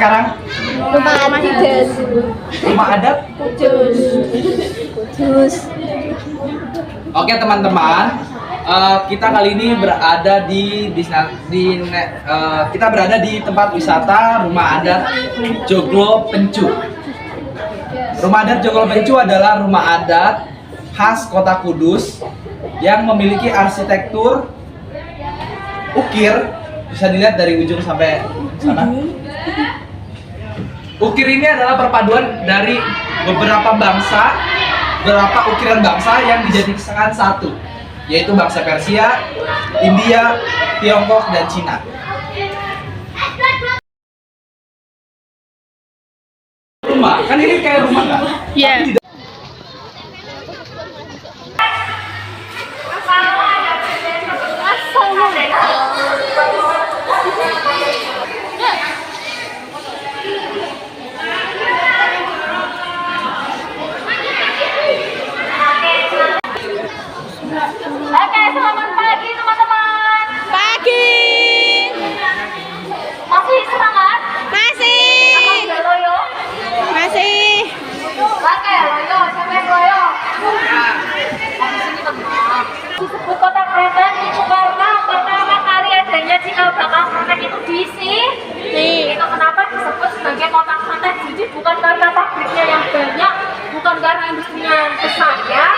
sekarang? Rumah adat. Rumah adat? Kudus. Oke teman-teman, kita kali ini berada kita berada di tempat wisata Rumah Adat Joglo Pencu. Rumah adat Joglo Pencu adalah rumah adat khas Kota Kudus yang memiliki arsitektur ukir, bisa dilihat dari ujung sampai sana. Ukir ini adalah perpaduan dari beberapa ukiran bangsa yang dijadikan satu, yaitu bangsa Persia, India, Tiongkok, dan Cina. Rumah, kan ini kayak rumah kan? Iya. Oke, selamat pagi teman-teman. Pagi. Masih semangat? Masih. Udah loyo? Masih. Oke, loyo, sampai loyo. Di sini teman-teman. Disebut kota kereta itu karena pertama kali adanya cikal bakal kereta itu di sini. Itu kenapa disebut sebagai kota kereta? Jadi bukan karena pabriknya yang banyak, bukan karena industrinya yang besar ya.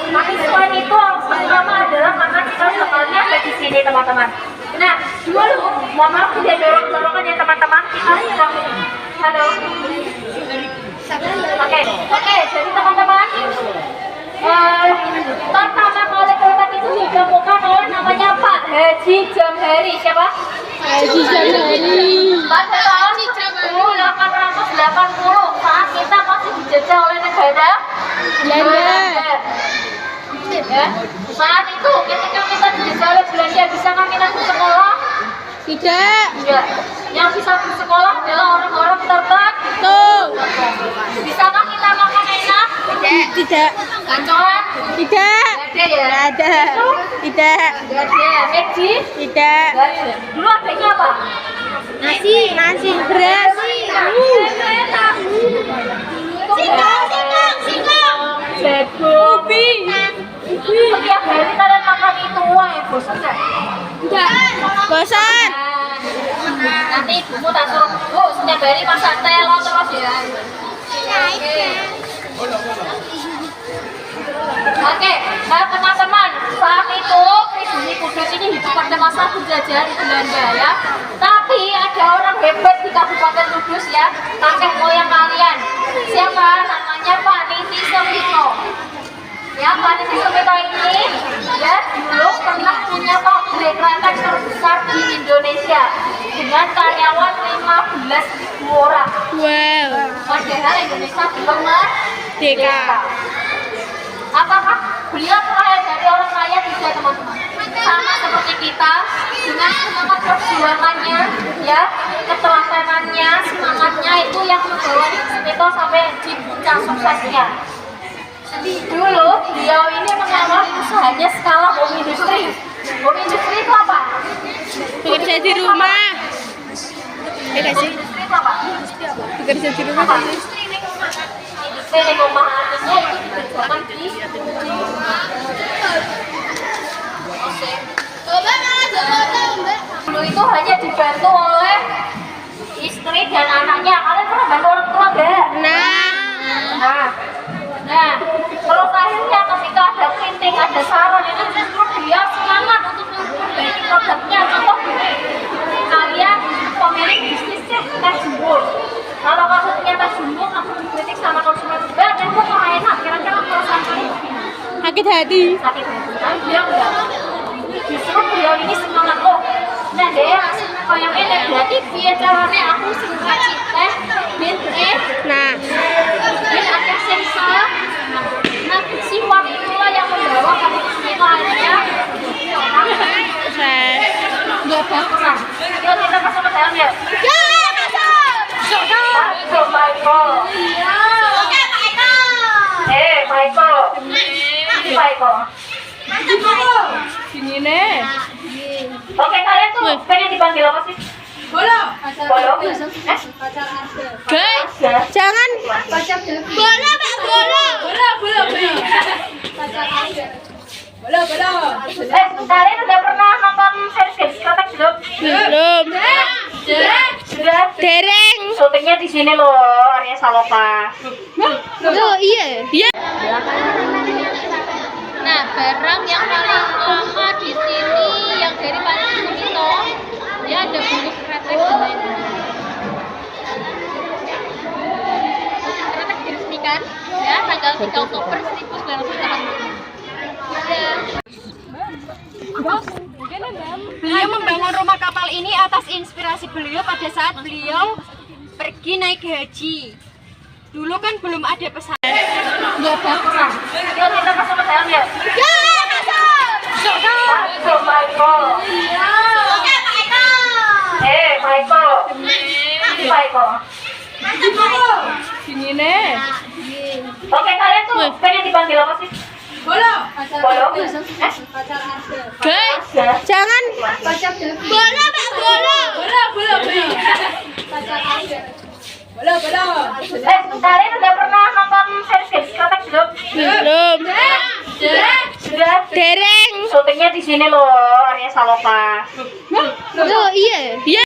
Tapi selain itu pertama adalah karena cikal bakalnya ada di sini teman-teman. Nah, dulu, mama udah dorong-dorongan ya teman-teman. Kita sedang, halo. Oke, jadi teman-teman, pertama kali kereta itu ditemukan oleh namanya Pak Haji Jamhari. Siapa? Haji Jamhari. Pada tahun 1880 saat kita masih dijajah oleh negara Belanda. Ya. Saat itu ketika kita dijajah oleh Belanda, bisakah kita bersekolah? Tidak. Tidak. Yang bisa bersekolah adalah orang-orang tertentu. Bisakah kita makan enak? Tidak. Gacoan? Tidak. Gak ada ya? Tidak ada. Tidak. Gak ada. Meji? Tidak. Gak ada. Dulu adanya apa? Nasi. Nasi. Beras. Singkong. Jagung. Setiap hari kalian makan itu, wah bosan gak? Tidak. Bosan. Nanti ibumu tak suruh, Bu, setiap hari masak telur terus ya. Oke, nah teman-teman, saat itu pribumi Kudus ini hidup pada masa penjajahan Belanda ya. Tapi ada orang hebat di Kabupaten Kudus ya, kakek moyang kalian. Siapa? Namanya Pak Niti Sumito. Ya, Pak Niti Sumito ini ya dulu pernah punya pabrik kereta terbesar di Indonesia dengan karyawan 15.000 orang. Wow. Padahal Indonesia belum merdeka. Apakah beliau kaya dari orang kaya? Tidak teman-teman. Sama seperti kita, dengan semangat perjuangannya, ya, ketelatenannya, semangatnya itu yang membawa Sumito sampai di puncak suksesnya. Dulu beliau ini mengawali usahanya skala home industry. Home industry itu apa? Bekerja di rumah. Enggak sih? Industri itu apa? Bekerja di rumah Apa? sih. Industri di rumah artinya itu dikerjakan di dulu itu hanya dibantu oleh istri dan anaknya. Kalian pernah bantu orang tua enggak? Nah, terus akhirnya ketika ada printing, ada saran itu justru dia semangat untuk memperbaiki produknya. Contoh kalian pemilik bisnisnya teh jumbo. Kalau kamu punya teh jumbo, kamu dikritik sama konsumen juga, dan kok enak. Kira-kira perasaan kalian gimana? Sakit hati. Sakit hati. Tapi dia enggak. Justru beliau ini semangat. Oh, nah deh, kayak ini berarti biar caranya aku sengaja teh Nah. dan ada sensor. Nah, sifat itulah yang membawa kamu ke sini akhirnya Sukses. nggak bakusan. Yuk kita masuk ke dalam ya. Ya, masuk. Masuk, Michael. Oke, Pak Eko. Michael. Ini Michael. Sini nih. Oke, kalian tuh pengen dipanggil apa sih? Bolo. Bolo? Guys, jangan bola, Pak, bola. Kalian udah pernah nonton series Kretek belum? Belum. Sudah. Dereng. Syutingnya di sini loh, Arya Saloka. Oh iya. Iya. Nah, barang yang paling lama di sini yang dari paling itu ya ada bungkus kretek dan lain-lain. Kretek diresmikan ya tanggal 3 Oktober 1980. Beliau membangun rumah kapal ini atas inspirasi beliau pada saat beliau pergi naik haji. Dulu kan belum ada pesawat. Nggak bagus. Yuk kita masuk ke dalam ya. Ya, masuk. Masuk, Michael. Oke, Pak Eko. Michael. Michael. Sini nih. Oke, kalian tuh pengen dipanggil apa sih? Bolo. Guys, jangan bola, Pak, bola. Kalian udah pernah nonton series Kretek belum? Belum. Sudah. Dereng. Syutingnya di sini loh, Arya Saloka. Oh iya. Iya.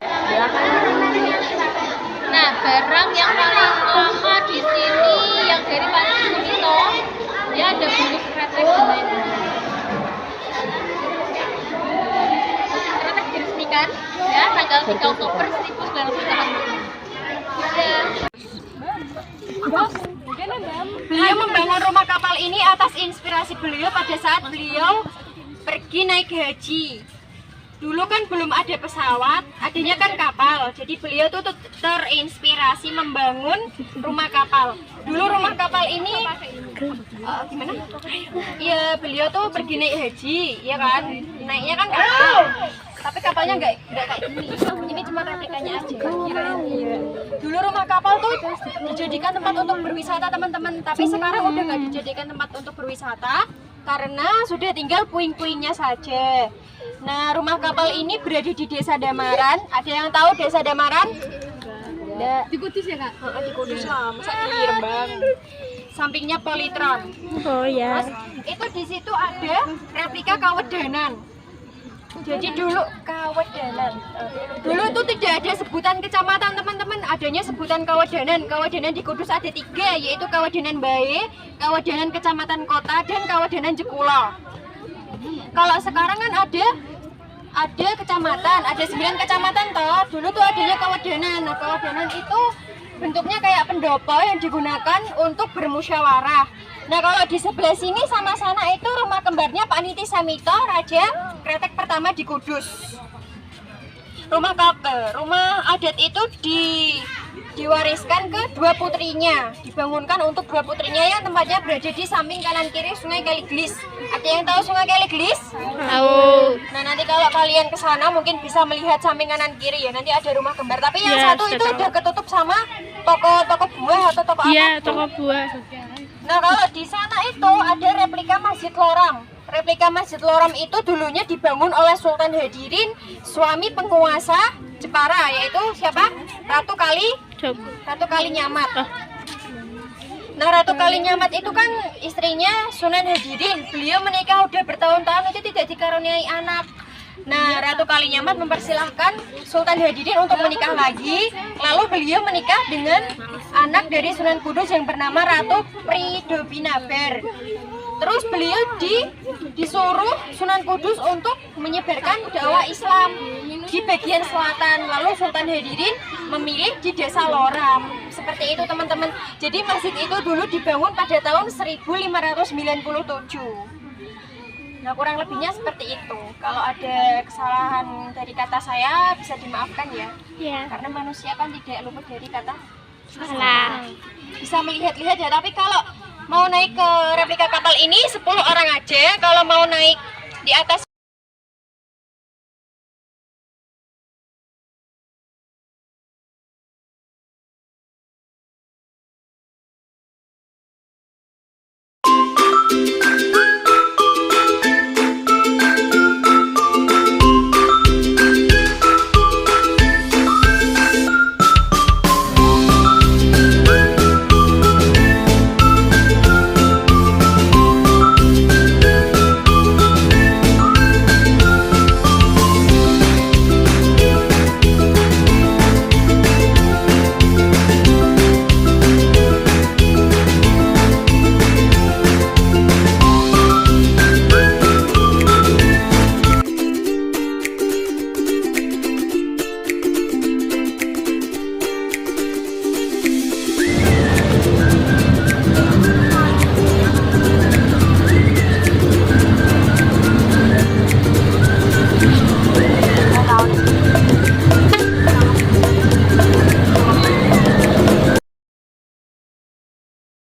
Nah, barang yang paling lama di sini yang dari paling itu ya ada bungkus kretek dan lain-lain. Kretek diresmikan ya tanggal 3 Oktober 1980. Beliau membangun rumah kapal ini atas inspirasi beliau pada saat beliau pergi naik haji. Dulu kan belum ada pesawat, adanya kan kapal. Jadi beliau tuh terinspirasi membangun rumah kapal. Dulu rumah kapal ini gimana? Iya, beliau tuh pergi naik haji, ya kan? Naiknya kan kapal. Tapi kapalnya nggak kayak gini. Ini cuma replikanya aja. Iya. Dulu rumah kapal tuh dijadikan tempat untuk berwisata teman-teman. Tapi sekarang udah nggak dijadikan tempat untuk berwisata karena sudah tinggal puing-puingnya saja. Nah, rumah kapal ini berada di Desa Damaran. Ada yang tahu Desa Damaran? Nggak. Di Kudus ya, Kak? Di Kudus lah, masa di Rembang. Sampingnya Politron. Oh ya. Itu di situ ada replika Kawedanan. Jadi dulu Kawedanan. Dulu tuh tidak ada sebutan kecamatan teman-teman, adanya sebutan Kawedanan. Kawedanan di Kudus ada 3, yaitu Kawedanan Bae, Kawedanan Kecamatan Kota, dan Kawedanan Jekulo. Kalau sekarang kan ada kecamatan, ada 9 kecamatan toh. Dulu tuh adanya Kawedanan. Nah, Kawedanan itu bentuknya kayak pendopo yang digunakan untuk bermusyawarah. Nah, kalau di sebelah sini sama sana itu rumah kembarnya Pak Niti Samito, Raja Kretek pertama di Kudus. Rumah adat itu diwariskan ke 2 putrinya, dibangunkan untuk 2 putrinya yang tempatnya berada di samping kanan kiri Sungai Kaliglis. Ada yang tahu Sungai Kaliglis? Tahu. Nah, nanti kalau kalian ke sana mungkin bisa melihat samping kanan kiri ya. Nanti ada rumah kembar. Tapi yang Ya, satu saya itu tahu. udah ketutup sama toko buah atau toko Iya, apa? toko buah. Nah, kalau di sana itu ada replika Masjid Loram. Replika Masjid Loram itu dulunya dibangun oleh Sultan Hadirin, suami penguasa Jepara, yaitu siapa? Ratu Kalinyamat. Nah, Ratu Kalinyamat itu kan istrinya Sunan Hadirin. Beliau menikah udah bertahun-tahun itu tidak dikaruniai anak. Nah, Ratu Kalinyamat mempersilahkan Sultan Hadirin untuk menikah lagi. Lalu beliau menikah dengan anak dari Sunan Kudus yang bernama Ratu Pridobinaber. Terus beliau disuruh Sunan Kudus untuk menyebarkan dakwah Islam di bagian selatan. Lalu Sultan Hadirin memilih di Desa Loram. Seperti itu teman-teman. Jadi masjid itu dulu dibangun pada tahun 1597. Nah, kurang lebihnya seperti itu. Kalau ada kesalahan dari kata saya bisa dimaafkan ya. Iya. Karena manusia kan tidak luput dari kata Salah. bisa melihat-lihat ya. Tapi kalau mau naik ke replika kapal ini 10 orang aja. Kalau mau naik di atas